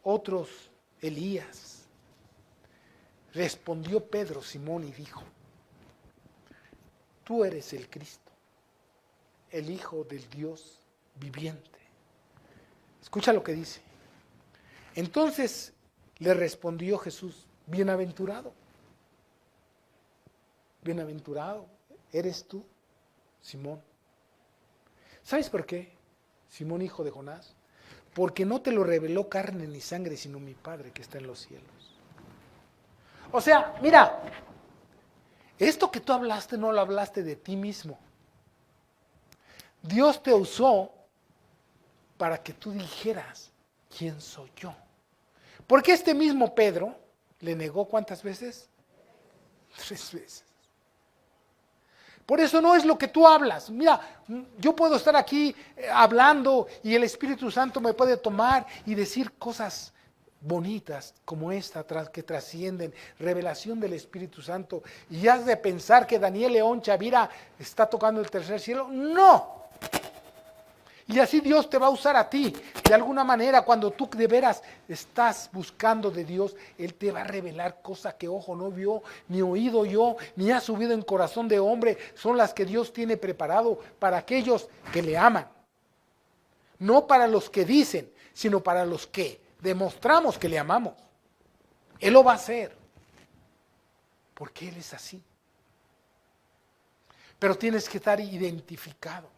otros Elías. Respondió Pedro, Simón, y dijo, tú eres el Cristo, el Hijo del Dios viviente. Escucha lo que dice. Entonces le respondió Jesús, bienaventurado, bienaventurado eres tú, Simón. ¿Sabes por qué, Simón, hijo de Jonás? Porque no te lo reveló carne ni sangre, sino mi Padre que está en los cielos. O sea, mira, esto que tú hablaste no lo hablaste de ti mismo. Dios te usó para que tú dijeras, ¿quién soy yo? Porque este mismo Pedro le negó ¿cuántas veces? 3 veces. Por eso no es lo que tú hablas. Mira, yo puedo estar aquí hablando y el Espíritu Santo me puede tomar y decir cosas bonitas como esta que trascienden, revelación del Espíritu Santo. Y has de pensar que Daniel León Chavira está tocando el tercer cielo. ¡No! Y así Dios te va a usar a ti. De alguna manera, cuando tú de veras estás buscando de Dios, Él te va a revelar cosas que ojo no vio, ni oído yo, ni ha subido en corazón de hombre. Son las que Dios tiene preparado para aquellos que le aman. No para los que dicen, sino para los que demostramos que le amamos. Él lo va a hacer. Porque Él es así. Pero tienes que estar identificado.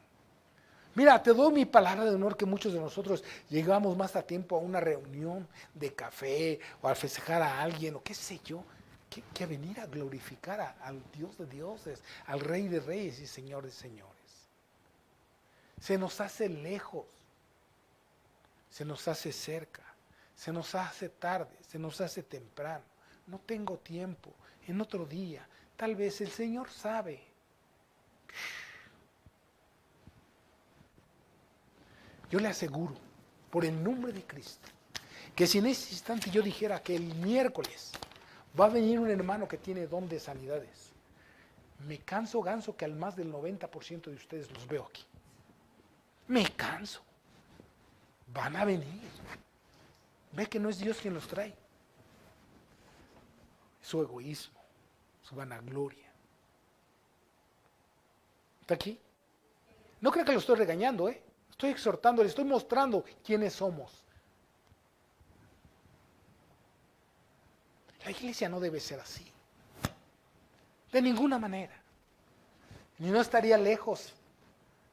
Mira, te doy mi palabra de honor que muchos de nosotros llegamos más a tiempo a una reunión de café o a festejar a alguien o qué sé yo, que a venir a glorificar al Dios de dioses, al Rey de reyes y Señor de señores. Se nos hace lejos, se nos hace cerca, se nos hace tarde, se nos hace temprano. No tengo tiempo, en otro día, tal vez el Señor sabe. Yo le aseguro, por el nombre de Cristo, que si en ese instante yo dijera que el miércoles va a venir un hermano que tiene don de sanidades, me canso ganso que al más del 90% de ustedes los veo aquí. Me canso. Van a venir. Ve que no es Dios quien los trae. Su egoísmo, su vanagloria. ¿Está aquí? No creo que lo estoy regañando, Estoy exhortando, le estoy mostrando quiénes somos. La iglesia no debe ser así. De ninguna manera. ni no estaría lejos.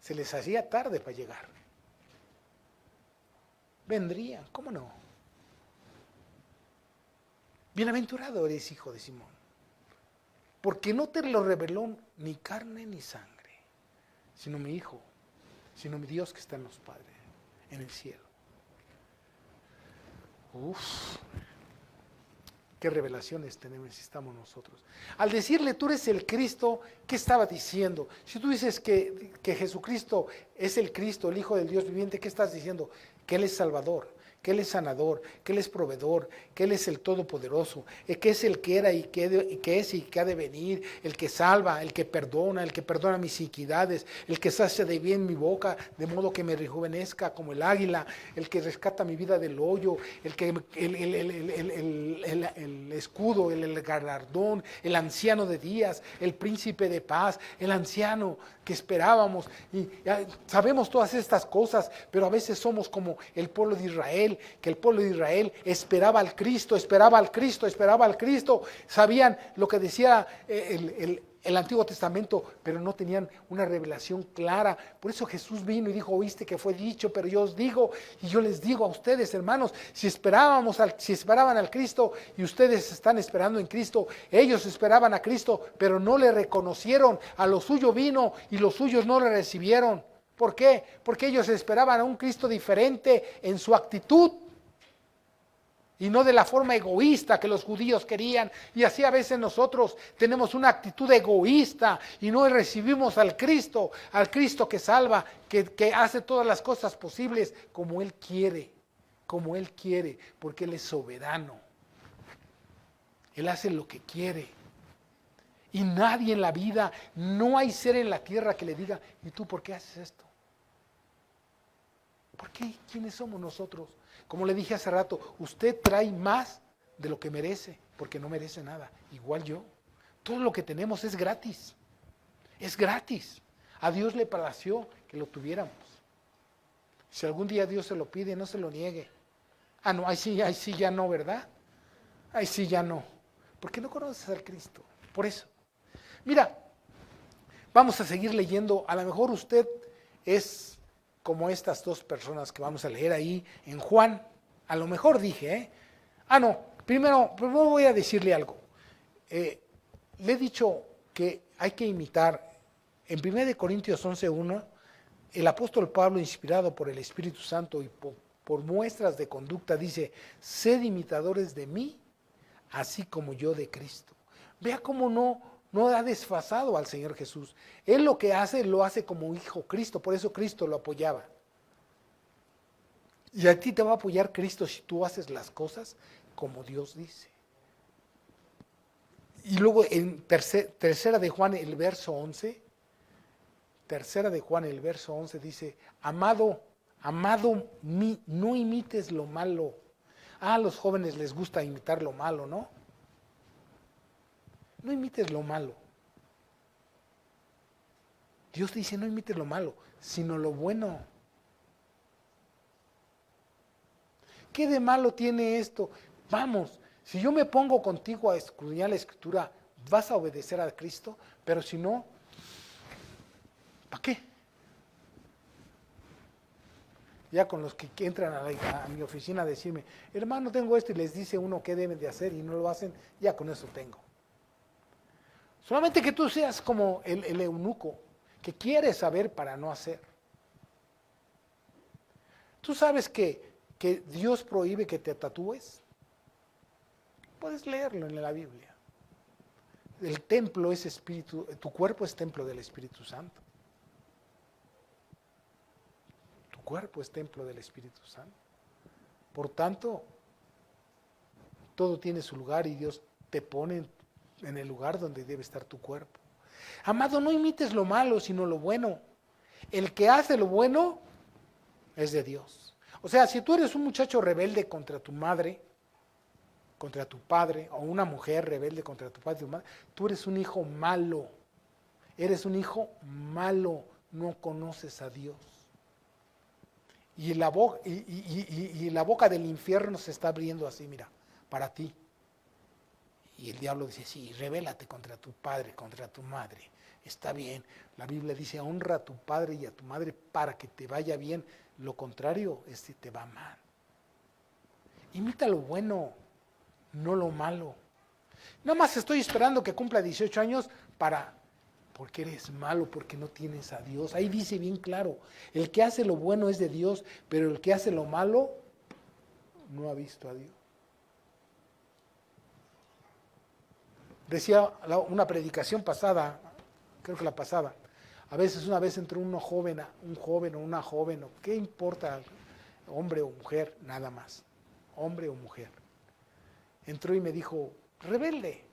Se les hacía tarde para llegar. Vendrían, ¿cómo no? Bienaventurado eres, hijo de Simón, porque no te lo reveló ni carne ni sangre, sino mi Hijo, sino mi Dios que está en los Padres, en el cielo. Uf, qué revelaciones necesitamos nosotros. Al decirle, tú eres el Cristo, ¿qué estaba diciendo? Si tú dices que Jesucristo es el Cristo, el Hijo del Dios viviente, ¿qué estás diciendo? Que Él es Salvador, que Él es sanador, que Él es proveedor, que Él es el Todopoderoso, que es el que era y que es y que ha de venir, el que salva, el que perdona mis iniquidades, el que sacia de bien mi boca, de modo que me rejuvenezca como el águila, el que rescata mi vida del hoyo, el escudo, el galardón, el anciano de días, el príncipe de paz, el anciano que esperábamos. Y sabemos todas estas cosas, pero a veces somos como el pueblo de Israel, que el pueblo de Israel esperaba al Cristo, sabían lo que decía el Antiguo Testamento, pero no tenían una revelación clara. Por eso Jesús vino y dijo, oíste que fue dicho, pero yo os digo, y yo les digo a ustedes, hermanos, si esperaban al Cristo y ustedes están esperando en Cristo, ellos esperaban a Cristo, pero no le reconocieron, a lo suyo vino y los suyos no le recibieron. ¿Por qué? Porque ellos esperaban a un Cristo diferente en su actitud y no de la forma egoísta que los judíos querían. Y así a veces nosotros tenemos una actitud egoísta y no recibimos al Cristo que salva, que hace todas las cosas posibles como Él quiere, porque Él es soberano. Él hace lo que quiere. Y nadie en la vida, no hay ser en la tierra que le diga, ¿y tú por qué haces esto? ¿Por qué? ¿Quiénes somos nosotros? Como le dije hace rato, usted trae más de lo que merece, porque no merece nada. Igual yo. Todo lo que tenemos es gratis. Es gratis. A Dios le plació que lo tuviéramos. Si algún día Dios se lo pide, no se lo niegue. Ah, no, ahí sí ya no, ¿verdad? Ahí sí ya no. Porque no conoces al Cristo. Por eso. Mira, vamos a seguir leyendo. A lo mejor usted es como estas dos personas que vamos a leer ahí en Juan. A lo mejor dije, no, primero voy a decirle algo. Le he dicho que hay que imitar. En 1 Corintios 11:1, el apóstol Pablo, inspirado por el Espíritu Santo y por muestras de conducta, dice, sed imitadores de mí, así como yo de Cristo. Vea cómo no ha desfasado al Señor Jesús. Él lo que hace, lo hace como hijo Cristo, por eso Cristo lo apoyaba. Y a ti te va a apoyar Cristo si tú haces las cosas como Dios dice. Y luego en tercera de Juan, el verso 11, dice, amado, no imites lo malo. A los jóvenes les gusta imitar lo malo, ¿no? No imites lo malo. Dios dice, no imites lo malo, sino lo bueno. ¿Qué de malo tiene esto? Vamos, si yo me pongo contigo a escudriñar la Escritura, vas a obedecer a Cristo, pero si no, ¿para qué? Ya con los que entran a mi oficina a decirme, hermano, tengo esto, y les dice uno qué deben de hacer y no lo hacen, ya con eso tengo. Solamente que tú seas como el eunuco, que quiere saber para no hacer. ¿Tú sabes que Dios prohíbe que te tatúes? Puedes leerlo en la Biblia. El templo es espíritu, tu cuerpo es templo del Espíritu Santo. Tu cuerpo es templo del Espíritu Santo. Por tanto, todo tiene su lugar y Dios te pone en el lugar donde debe estar tu cuerpo. Amado, no imites lo malo, sino lo bueno. El que hace lo bueno es de Dios. O sea, si tú eres un muchacho rebelde contra tu madre, contra tu padre, o una mujer rebelde contra tu padre y tu madre, tú eres un hijo malo. Eres un hijo malo, no conoces a Dios. Y la boca del infierno se está abriendo así, mira, para ti. Y el diablo dice, sí, rebélate contra tu padre, contra tu madre. Está bien. La Biblia dice, honra a tu padre y a tu madre para que te vaya bien. Lo contrario es que te va mal. Imita lo bueno, no lo malo. Nada más estoy esperando que cumpla 18 años porque eres malo, porque no tienes a Dios. Ahí dice bien claro, el que hace lo bueno es de Dios, pero el que hace lo malo no ha visto a Dios. Decía una predicación pasada, creo que la pasada, a veces una vez entre un joven o una joven, o qué importa, hombre o mujer, nada más, hombre o mujer. Entró y me dijo, rebelde.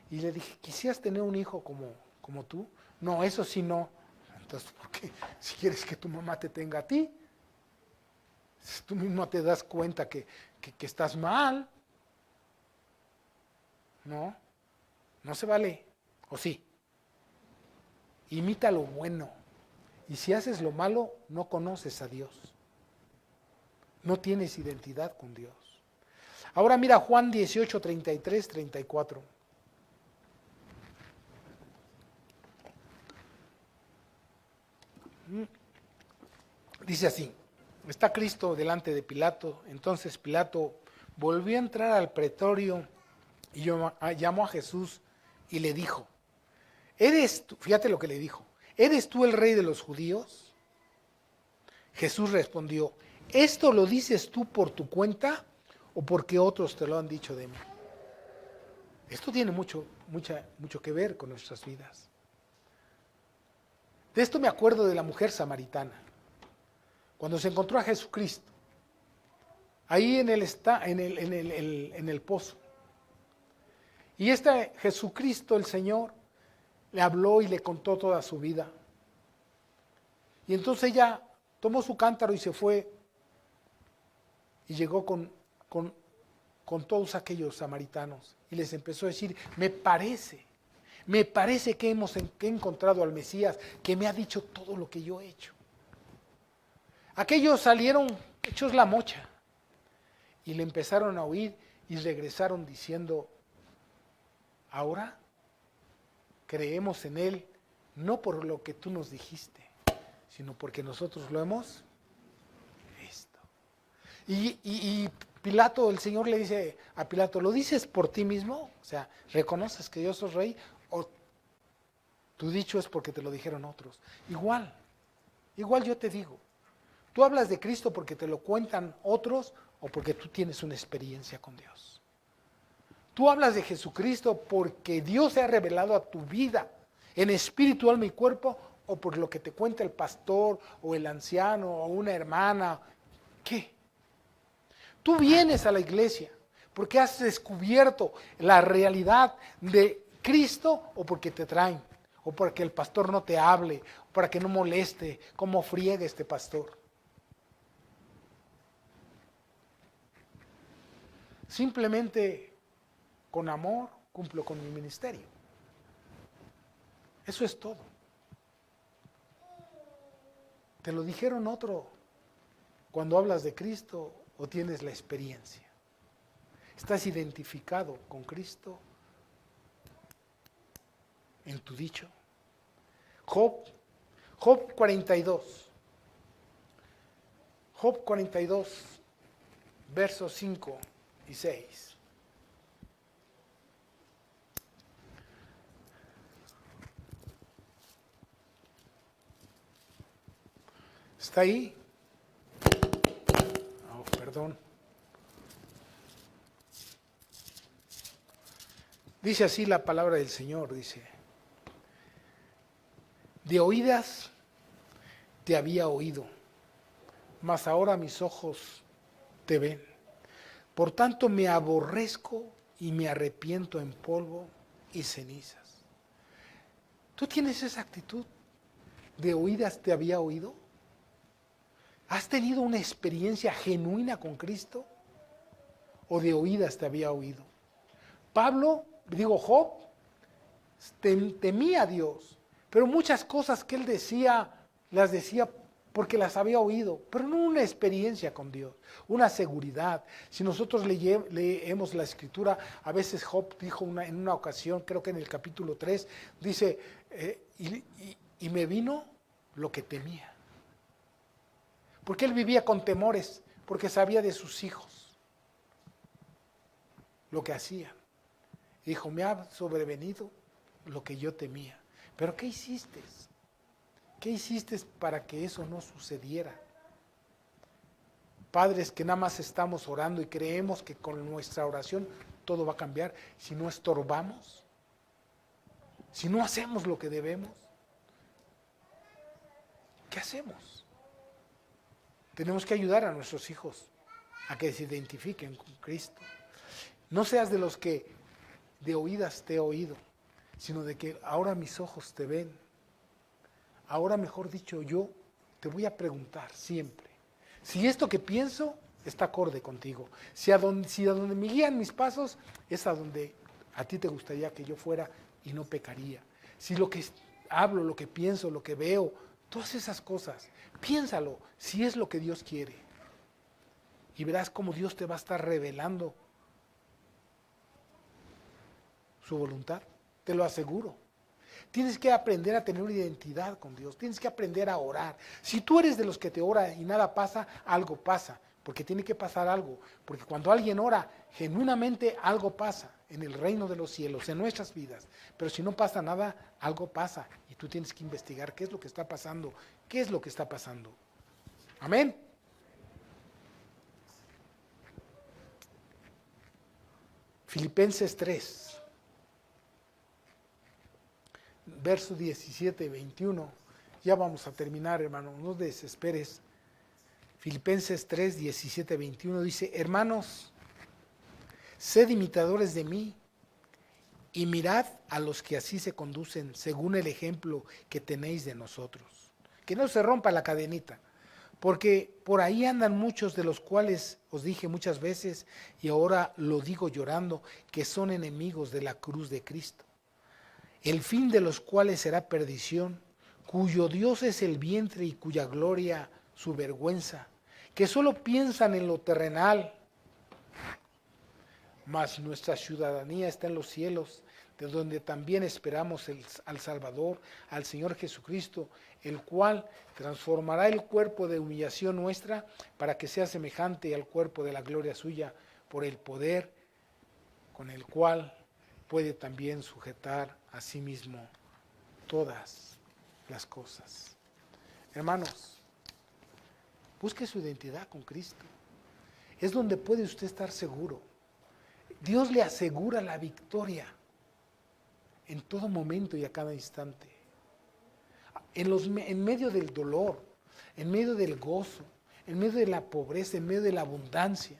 Y le dije, ¿quisieras tener un hijo como tú? No, eso sí no. Entonces, ¿por qué? Si quieres que tu mamá te tenga a ti, si tú mismo te das cuenta que estás mal, no se vale, ¿o sí? Imita lo bueno. Y si haces lo malo, no conoces a Dios. No tienes identidad con Dios. Ahora mira Juan 18, 33, 34. Dice así, está Cristo delante de Pilato, entonces Pilato volvió a entrar al pretorio y llamó a Jesús y le dijo, ¿eres tú? Fíjate lo que le dijo, ¿eres tú el rey de los judíos? Jesús respondió, ¿esto lo dices tú por tu cuenta o porque otros te lo han dicho de mí? Esto tiene mucho que ver con nuestras vidas. De esto me acuerdo de la mujer samaritana, cuando se encontró a Jesucristo, ahí en el pozo. Y Jesucristo, el Señor, le habló y le contó toda su vida. Y entonces ella tomó su cántaro y se fue y llegó con todos aquellos samaritanos y les empezó a decir, me parece que he encontrado al Mesías, que me ha dicho todo lo que yo he hecho. Aquellos salieron hechos la mocha y le empezaron a oír y regresaron diciendo, ahora creemos en Él, no por lo que tú nos dijiste, sino porque nosotros lo hemos visto. Y Pilato, el Señor le dice a Pilato, ¿lo dices por ti mismo? O sea, ¿reconoces que yo soy rey? ¿O tu dicho es porque te lo dijeron otros? Igual yo te digo, ¿tú hablas de Cristo porque te lo cuentan otros o porque tú tienes una experiencia con Dios? ¿Tú hablas de Jesucristo porque Dios se ha revelado a tu vida en espíritu, alma y cuerpo o por lo que te cuenta el pastor o el anciano o una hermana? ¿Qué? Tú vienes a la iglesia porque has descubierto la realidad de Cristo o porque te traen, o porque el pastor no te hable, o para que no moleste, cómo friega este pastor. Simplemente con amor cumplo con mi ministerio. Eso es todo. ¿Te lo dijeron otro cuando hablas de Cristo o tienes la experiencia? ¿Estás identificado con Cristo en tu dicho? Job 42. Job 42, versos 5 y 6. ¿Está ahí? Oh, perdón. Dice así la palabra del Señor, dice, de oídas te había oído, mas ahora mis ojos te ven. Por tanto me aborrezco y me arrepiento en polvo y cenizas. ¿Tú tienes esa actitud? ¿De oídas te había oído? ¿Has tenido una experiencia genuina con Cristo? ¿O de oídas te había oído? Job temía a Dios, pero muchas cosas que él decía, las decía porque las había oído, pero no una experiencia con Dios, una seguridad. Si nosotros leemos la Escritura, a veces Job dijo en una ocasión, creo que en el capítulo 3, dice, y me vino lo que temía. Porque él vivía con temores, porque sabía de sus hijos lo que hacían. Dijo, me ha sobrevenido lo que yo temía. Pero ¿qué hiciste? ¿Qué hiciste para que eso no sucediera? Padres que nada más estamos orando y creemos que con nuestra oración todo va a cambiar. Si no estorbamos, si no hacemos lo que debemos, ¿qué hacemos? Tenemos que ayudar a nuestros hijos a que se identifiquen con Cristo. No seas de los que de oídas te he oído, sino de que ahora mis ojos te ven. Ahora, mejor dicho, yo te voy a preguntar siempre, si esto que pienso está acorde contigo, si a donde me guían mis pasos es a donde a ti te gustaría que yo fuera y no pecaría. Si lo que hablo, lo que pienso, lo que veo, todas esas cosas, piénsalo, si es lo que Dios quiere. Y verás cómo Dios te va a estar revelando su voluntad, te lo aseguro. Tienes que aprender a tener una identidad con Dios, tienes que aprender a orar. Si tú eres de los que te ora y nada pasa, algo pasa, porque tiene que pasar algo. Porque cuando alguien ora, genuinamente algo pasa en el reino de los cielos, en nuestras vidas. Pero si no pasa nada, algo pasa. Y tú tienes que investigar qué es lo que está pasando, qué es lo que está pasando. Amén. Filipenses 3. Verso 17 y 21, ya vamos a terminar, hermano, no desesperes. Filipenses 3, 17 y 21 dice, hermanos, sed imitadores de mí y mirad a los que así se conducen según el ejemplo que tenéis de nosotros. Que no se rompa la cadenita, porque por ahí andan muchos de los cuales os dije muchas veces y ahora lo digo llorando, que son enemigos de la cruz de Cristo, el fin de los cuales será perdición, cuyo Dios es el vientre y cuya gloria su vergüenza, que solo piensan en lo terrenal, mas nuestra ciudadanía está en los cielos, de donde también esperamos al Salvador, al Señor Jesucristo, el cual transformará el cuerpo de humillación nuestra para que sea semejante al cuerpo de la gloria suya, por el poder con el cual puede también sujetar a sí mismo todas las cosas. Hermanos, busque su identidad con Cristo. Es donde puede usted estar seguro. Dios le asegura la victoria en todo momento y a cada instante. En medio del dolor, en medio del gozo, en medio de la pobreza, en medio de la abundancia,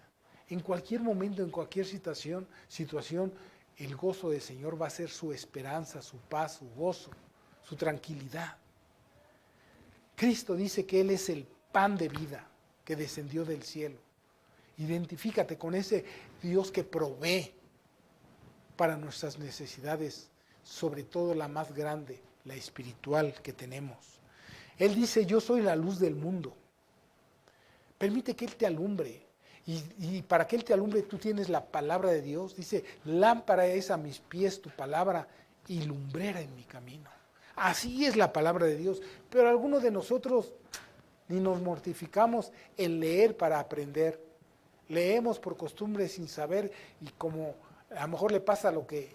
en cualquier momento, en cualquier situación, el gozo del Señor va a ser su esperanza, su paz, su gozo, su tranquilidad. Cristo dice que Él es el pan de vida que descendió del cielo. Identifícate con ese Dios que provee para nuestras necesidades, sobre todo la más grande, la espiritual que tenemos. Él dice, yo soy la luz del mundo. Permite que Él te alumbre. Y para que Él te alumbre, tú tienes la palabra de Dios. Dice, lámpara es a mis pies tu palabra y lumbrera en mi camino. Así es la palabra de Dios. Pero algunos de nosotros ni nos mortificamos en leer para aprender. Leemos por costumbre sin saber, y como a lo mejor le pasa lo que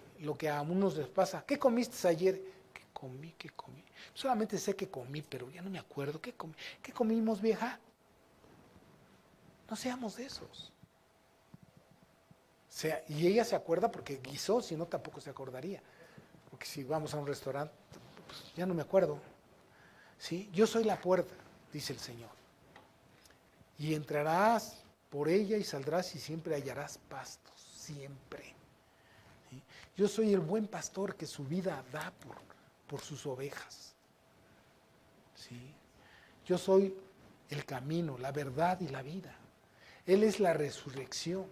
a unos les pasa. ¿Qué comiste ayer? ¿Qué comí? Solamente sé que comí, pero ya no me acuerdo. ¿Qué comí? ¿Qué comimos, vieja? No seamos de esos. Y ella se acuerda porque guisó, si no tampoco se acordaría. Porque si vamos a un restaurante, pues ya no me acuerdo. ¿Sí? Yo soy la puerta, dice el Señor. Y entrarás por ella y saldrás y siempre hallarás pastos, siempre. ¿Sí? Yo soy el buen pastor que su vida da por sus ovejas. ¿Sí? Yo soy el camino, la verdad y la vida. Él es la resurrección.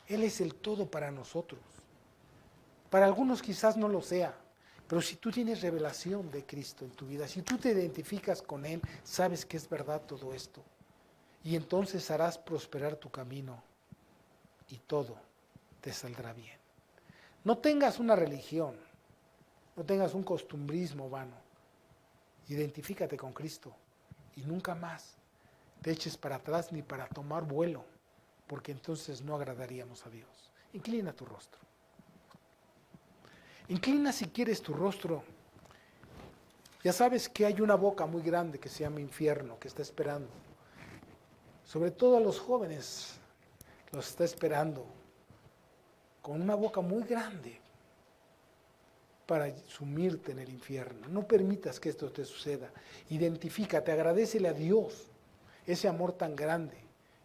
Él es el todo para nosotros. Para algunos quizás no lo sea. Pero si tú tienes revelación de Cristo en tu vida, si tú te identificas con Él, sabes que es verdad todo esto. Y entonces harás prosperar tu camino y todo te saldrá bien. No tengas una religión, no tengas un costumbrismo vano. Identifícate con Cristo y nunca más te eches para atrás ni para tomar vuelo, porque entonces no agradaríamos a Dios. Inclina tu rostro. Inclina si quieres tu rostro. Ya sabes que hay una boca muy grande que se llama infierno, que está esperando. Sobre todo a los jóvenes los está esperando con una boca muy grande para sumirte en el infierno. No permitas que esto te suceda. Identifícate, agradécele a Dios ese amor tan grande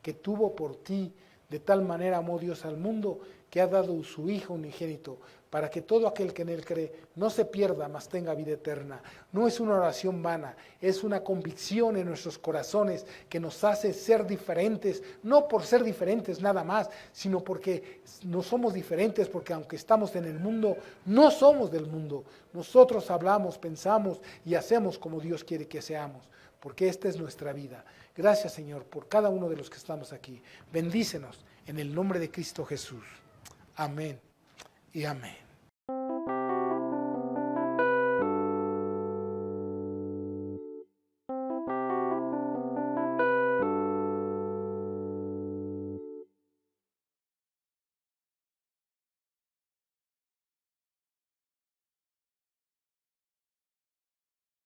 que tuvo por ti. De tal manera amó Dios al mundo que ha dado su Hijo unigénito para que todo aquel que en Él cree no se pierda, mas tenga vida eterna. No es una oración vana, es una convicción en nuestros corazones que nos hace ser diferentes, no por ser diferentes nada más, sino porque no somos diferentes, porque aunque estamos en el mundo, no somos del mundo. Nosotros hablamos, pensamos y hacemos como Dios quiere que seamos, porque esta es nuestra vida. Gracias, Señor, por cada uno de los que estamos aquí. Bendícenos en el nombre de Cristo Jesús. Amén y amén.